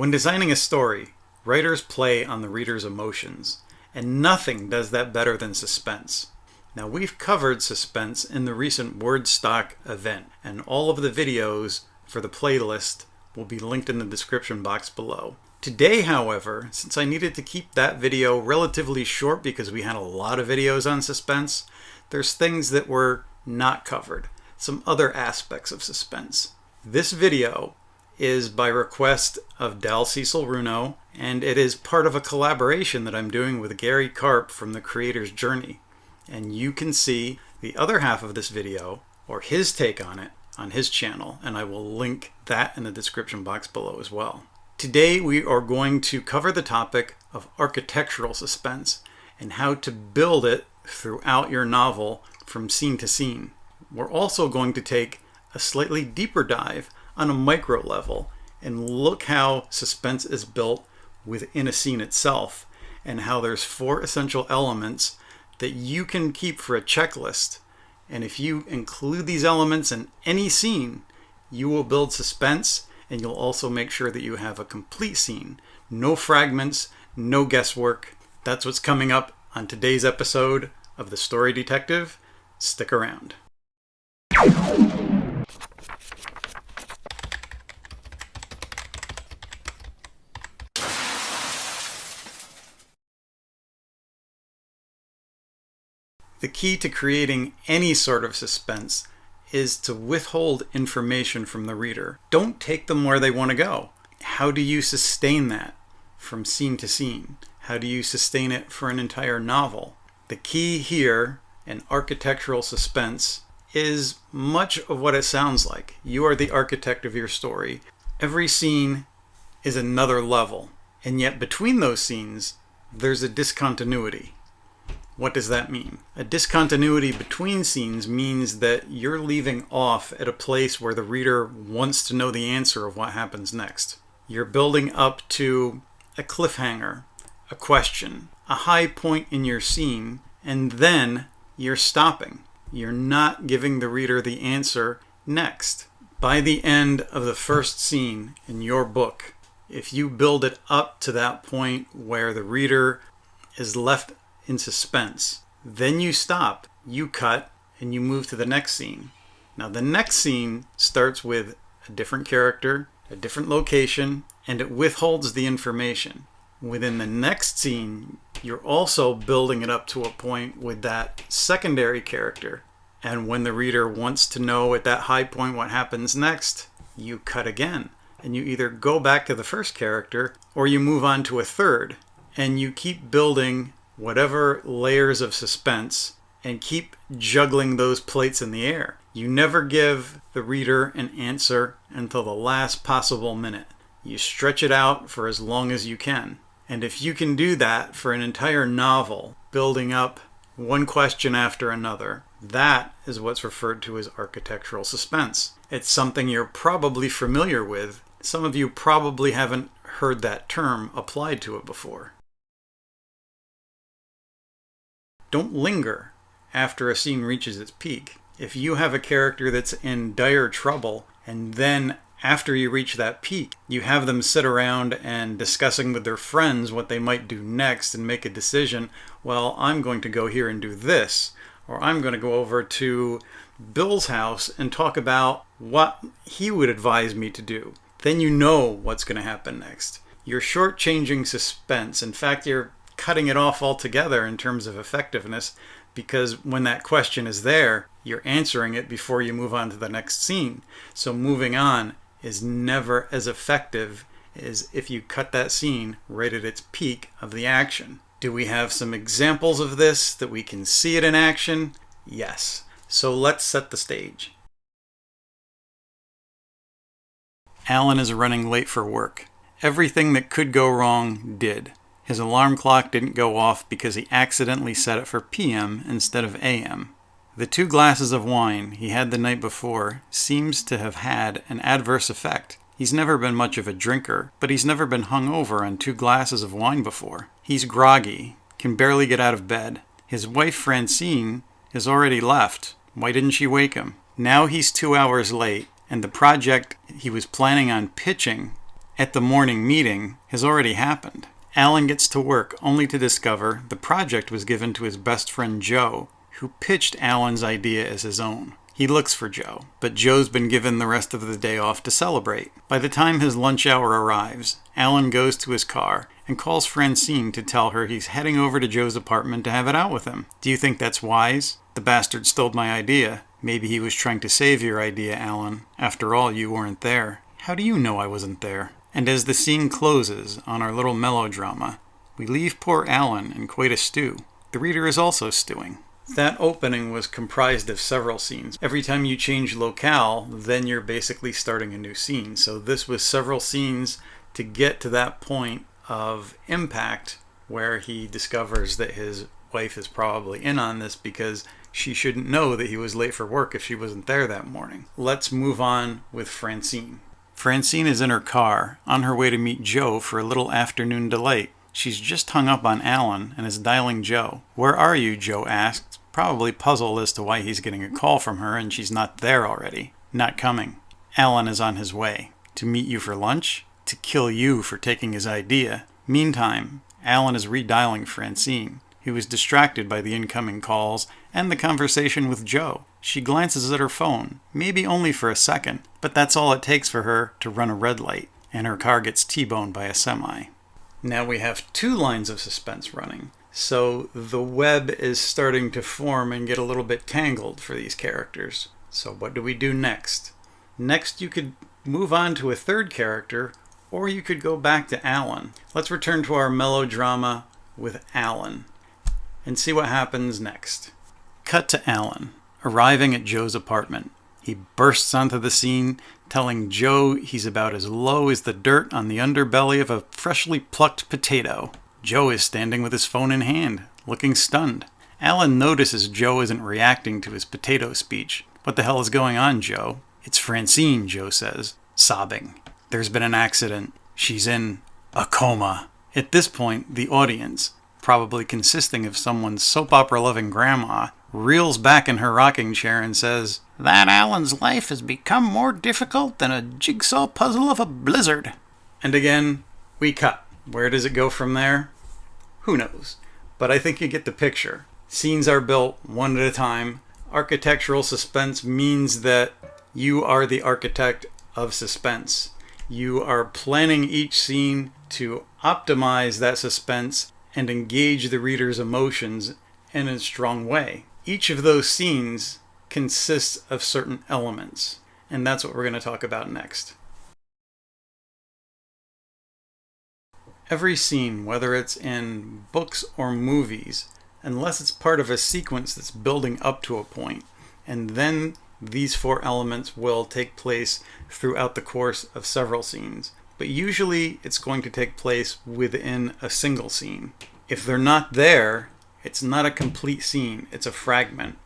When designing a story, writers play on the reader's emotions, and nothing does that better than suspense. Now, we've covered suspense in the recent Wordstock event, and all of the videos for the playlist will be linked in the description box below. Today, however, since I needed to keep that video relatively short because we had a lot of videos on suspense, there's things that were not covered, some other aspects of suspense. This video is by request of Dal Cecil Runo, and it is part of a collaboration that I'm doing with Gary Karp from The Creator's Journey. And you can see the other half of this video, or his take on it, on his channel, and I will link that in the description box below as well. Today we are going to cover the topic of architectural suspense and how to build it throughout your novel from scene to scene. We're also going to take a slightly deeper dive on a micro level and look how suspense is built within a scene itself, and how there's 4 essential elements that you can keep for a checklist. And if you include these elements in any scene, you will build suspense, and you'll also make sure that you have a complete scene. No fragments, no guesswork. That's what's coming up on today's episode of The Story Detective. Stick around. The key to creating any sort of suspense is to withhold information from the reader. Don't take them where they want to go. How do you sustain that from scene to scene? How do you sustain it for an entire novel? The key here in architectural suspense is much of what it sounds like. You are the architect of your story. Every scene is another level, and yet between those scenes, there's a discontinuity. What does that mean? A discontinuity between scenes means that you're leaving off at a place where the reader wants to know the answer of what happens next. You're building up to a cliffhanger, a question, a high point in your scene, and then you're stopping. You're not giving the reader the answer next. By the end of the first scene in your book, if you build it up to that point where the reader is left in suspense, then you stop, you cut, and you move to the next scene. Now the next scene starts with a different character, a different location, and it withholds the information. Within the next scene, you're also building it up to a point with that secondary character. And when the reader wants to know at that high point what happens next, you cut again. And you either go back to the first character or you move on to a third. And you keep building whatever layers of suspense and keep juggling those plates in the air. You never give the reader an answer until the last possible minute. You stretch it out for as long as you can. And if you can do that for an entire novel, building up one question after another, that is what's referred to as architectural suspense. It's something you're probably familiar with. Some of you probably haven't heard that term applied to it before. Don't linger after a scene reaches its peak. If you have a character that's in dire trouble, and then after you reach that peak, you have them sit around and discussing with their friends what they might do next and make a decision, well, I'm going to go here and do this, or I'm going to go over to Bill's house and talk about what he would advise me to do. Then you know what's going to happen next. You're shortchanging suspense. In fact, you're cutting it off altogether in terms of effectiveness, because when that question is there, you're answering it before you move on to the next scene. So moving on is never as effective as if you cut that scene right at its peak of the action. Do we have some examples of this that we can see it in action? Yes. So let's set the stage. Alan is running late for work. Everything that could go wrong did. His alarm clock didn't go off because he accidentally set it for PM instead of AM. The 2 glasses of wine he had the night before seems to have had an adverse effect. He's never been much of a drinker, but he's never been hung over on 2 glasses of wine before. He's groggy, can barely get out of bed. His wife Francine has already left. Why didn't she wake him? Now he's 2 hours late, and the project he was planning on pitching at the morning meeting has already happened. Alan gets to work only to discover the project was given to his best friend Joe, who pitched Alan's idea as his own. He looks for Joe, but Joe's been given the rest of the day off to celebrate. By the time his lunch hour arrives, Alan goes to his car and calls Francine to tell her he's heading over to Joe's apartment to have it out with him. Do you think that's wise? The bastard stole my idea. Maybe he was trying to save your idea, Alan. After all, you weren't there. How do you know I wasn't there? And as the scene closes on our little melodrama, we leave poor Alan in quite a stew. The reader is also stewing. That opening was comprised of several scenes. Every time you change locale, then you're basically starting a new scene. So this was several scenes to get to that point of impact where he discovers that his wife is probably in on this because she shouldn't know that he was late for work if she wasn't there that morning. Let's move on with Francine. Francine is in her car, on her way to meet Joe for a little afternoon delight. She's just hung up on Alan and is dialing Joe. "Where are you?" Joe asks, probably puzzled as to why he's getting a call from her and she's not there already. "Not coming. Alan is on his way. To meet you for lunch? To kill you for taking his idea." Meantime, Alan is redialing Francine, who is distracted by the incoming calls and the conversation with Joe. She glances at her phone, maybe only for a second, but that's all it takes for her to run a red light, and her car gets T-boned by a semi. Now we have 2 lines of suspense running, so the web is starting to form and get a little bit tangled for these characters. So what do we do next? Next you could move on to a third character, or you could go back to Alan. Let's return to our melodrama with Alan and see what happens next. Cut to Alan, arriving at Joe's apartment. He bursts onto the scene, telling Joe he's about as low as the dirt on the underbelly of a freshly plucked potato. Joe is standing with his phone in hand, looking stunned. Alan notices Joe isn't reacting to his potato speech. "What the hell is going on, Joe?" "It's Francine," Joe says, sobbing. "There's been an accident. She's in a coma." At this point, the audience, probably consisting of someone's soap opera-loving grandma, reels back in her rocking chair and says, "That Alan's life has become more difficult than a jigsaw puzzle of a blizzard." And again, we cut. Where does it go from there? Who knows? But I think you get the picture. Scenes are built one at a time. Architectural suspense means that you are the architect of suspense. You are planning each scene to optimize that suspense and engage the reader's emotions in a strong way. Each of those scenes consists of certain elements, and that's what we're going to talk about next. Every scene, whether it's in books or movies, unless it's part of a sequence that's building up to a point, and then these 4 elements will take place throughout the course of several scenes. But usually it's going to take place within a single scene. If they're not there, it's not a complete scene, it's a fragment.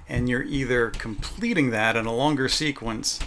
And you're either completing that in a longer sequence,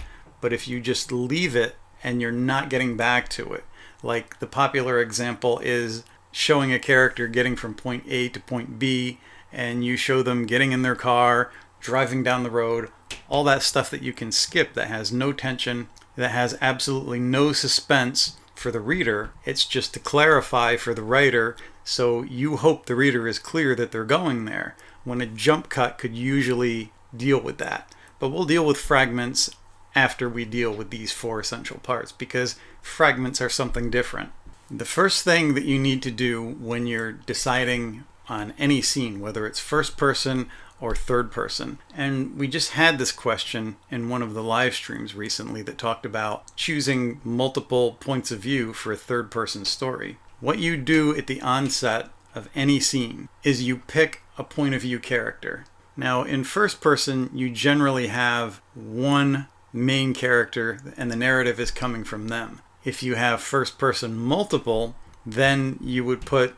but if you just leave it and you're not getting back to it, like the popular example is showing a character getting from point A to point B, and you show them getting in their car, driving down the road, all that stuff that you can skip that has no tension, that has absolutely no suspense for the reader. It's just to clarify for the writer, so you hope the reader is clear that they're going there, when a jump cut could usually deal with that. But we'll deal with fragments after we deal with these 4 essential parts, because fragments are something different. The first thing that you need to do when you're deciding on any scene, whether it's first person or third person, and we just had this question in one of the live streams recently that talked about choosing multiple points of view for a third person story. What you do at the onset of any scene is you pick a point of view character. Now in first person you generally have one main character and the narrative is coming from them. If you have first person multiple, then you would put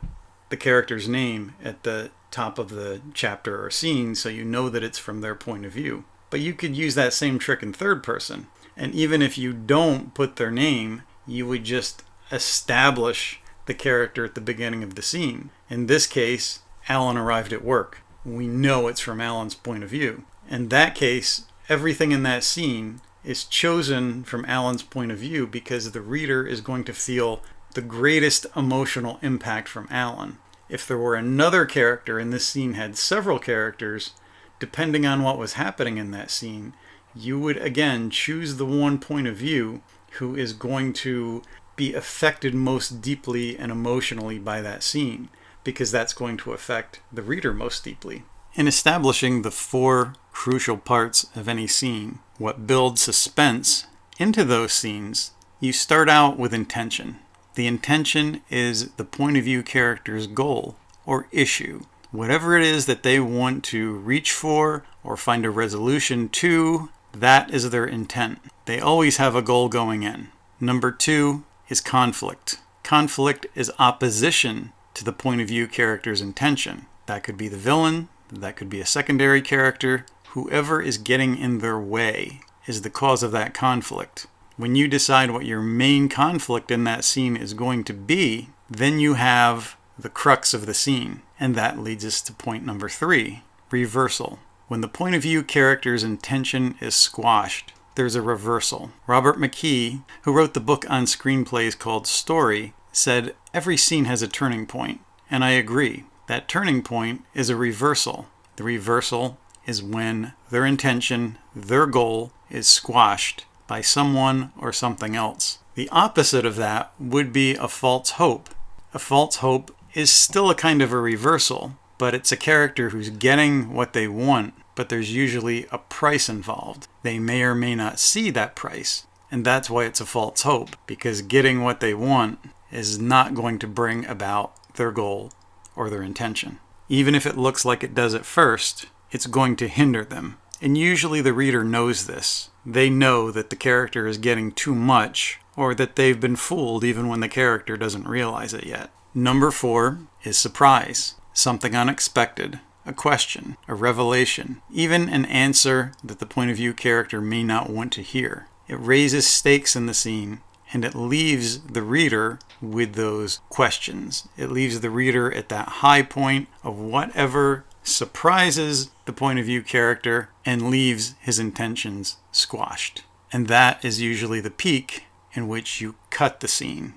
the character's name at the top of the chapter or scene so you know that it's from their point of view. But you could use that same trick in third person, and even if you don't put their name, you would just establish the character at the beginning of the scene. In this case, Alan arrived at work. We know it's from Alan's point of view. In that case, everything in that scene is chosen from Alan's point of view because the reader is going to feel the greatest emotional impact from Alan. If there were another character and this scene had several characters, depending on what was happening in that scene, you would again choose the one point of view who is going to be affected most deeply and emotionally by that scene, because that's going to affect the reader most deeply. In establishing the 4 crucial parts of any scene, what builds suspense into those scenes, you start out with intention. The intention is the point of view character's goal or issue. Whatever it is that they want to reach for or find a resolution to, that is their intent. They always have a goal going in. Number 2 is conflict. Conflict is opposition to the point of view character's intention. That could be the villain, that could be a secondary character. Whoever is getting in their way is the cause of that conflict. When you decide what your main conflict in that scene is going to be, then you have the crux of the scene. And that leads us to point number 3, reversal. When the point of view character's intention is squashed, there's a reversal. Robert McKee, who wrote the book on screenplays called Story, said every scene has a turning point. And I agree. That turning point is a reversal. The reversal is when their intention, their goal, is squashed by someone or something else. The opposite of that would be a false hope. A false hope is still a kind of a reversal, but it's a character who's getting what they want, but there's usually a price involved. They may or may not see that price, and that's why it's a false hope, because getting what they want is not going to bring about their goal or their intention. Even if it looks like it does at first, it's going to hinder them. And usually the reader knows this. They know that the character is getting too much, or that they've been fooled even when the character doesn't realize it yet. Number 4 is surprise. Something unexpected. A question, a revelation, even an answer that the point of view character may not want to hear. It raises stakes in the scene, and it leaves the reader with those questions. It leaves the reader at that high point of whatever surprises the point of view character and leaves his intentions squashed. And that is usually the peak in which you cut the scene.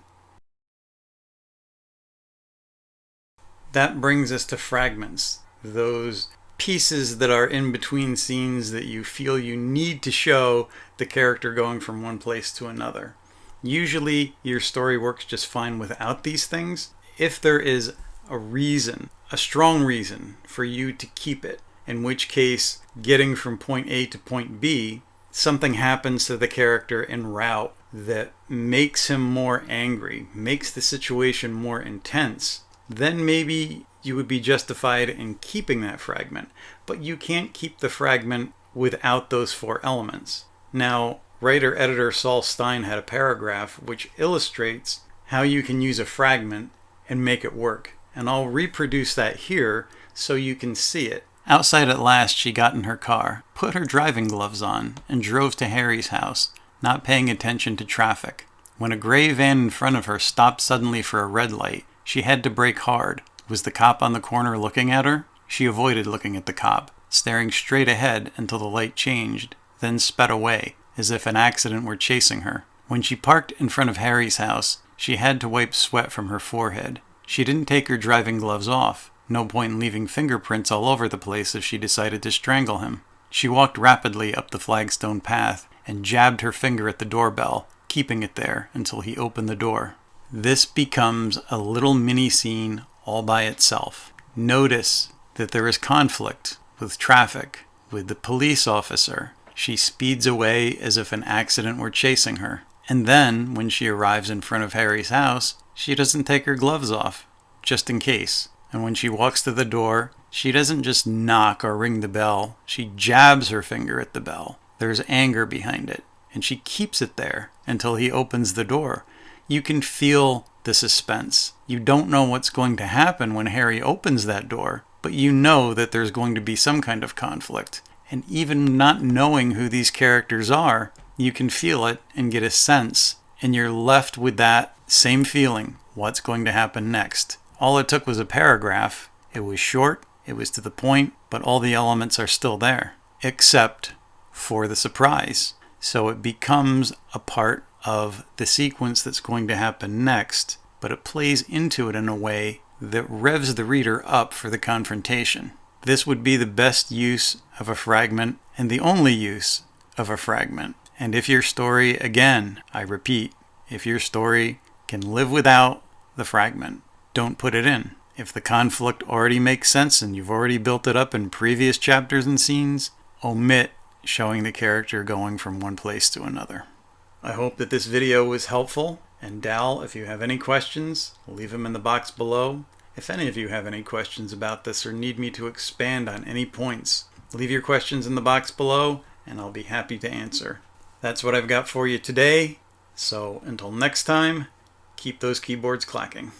That brings us to fragments. Those pieces that are in between scenes that you feel you need to show the character going from one place to another. Usually your story works just fine without these things. If there is a reason, a strong reason for you to keep it, in which case getting from point A to point B, something happens to the character en route that makes him more angry, makes the situation more intense, then maybe you would be justified in keeping that fragment. But you can't keep the fragment without those 4 elements. Now, writer-editor Saul Stein had a paragraph which illustrates how you can use a fragment and make it work. And I'll reproduce that here so you can see it. Outside at last, she got in her car, put her driving gloves on, and drove to Harry's house, not paying attention to traffic. When a gray van in front of her stopped suddenly for a red light, she had to brake hard. Was the cop on the corner looking at her? She avoided looking at the cop, staring straight ahead until the light changed, then sped away, as if an accident were chasing her. When she parked in front of Harry's house, she had to wipe sweat from her forehead. She didn't take her driving gloves off. No point in leaving fingerprints all over the place if she decided to strangle him. She walked rapidly up the flagstone path and jabbed her finger at the doorbell, keeping it there until he opened the door. This becomes a little mini scene all by itself. Notice that there is conflict with traffic, with the police officer. She speeds away as if an accident were chasing her. And then, when she arrives in front of Harry's house, she doesn't take her gloves off, just in case. And when she walks to the door, she doesn't just knock or ring the bell. She jabs her finger at the bell. There's anger behind it, and she keeps it there until he opens the door. You can feel the suspense. You don't know what's going to happen when Harry opens that door, but you know that there's going to be some kind of conflict. And even not knowing who these characters are, you can feel it and get a sense, and you're left with that same feeling. What's going to happen next? All it took was a paragraph. It was short, it was to the point, but all the elements are still there, except for the surprise. so it becomes a part of the sequence that's going to happen next, but it plays into it in a way that revs the reader up for the confrontation. This would be the best use of a fragment and the only use of a fragment. And if your story, again, I repeat, if your story can live without the fragment, don't put it in. If the conflict already makes sense and you've already built it up in previous chapters and scenes, omit showing the character going from one place to another. I hope that this video was helpful. And Dal, if you have any questions, leave them in the box below. If any of you have any questions about this or need me to expand on any points, leave your questions in the box below and I'll be happy to answer. That's what I've got for you today. So until next time, keep those keyboards clacking.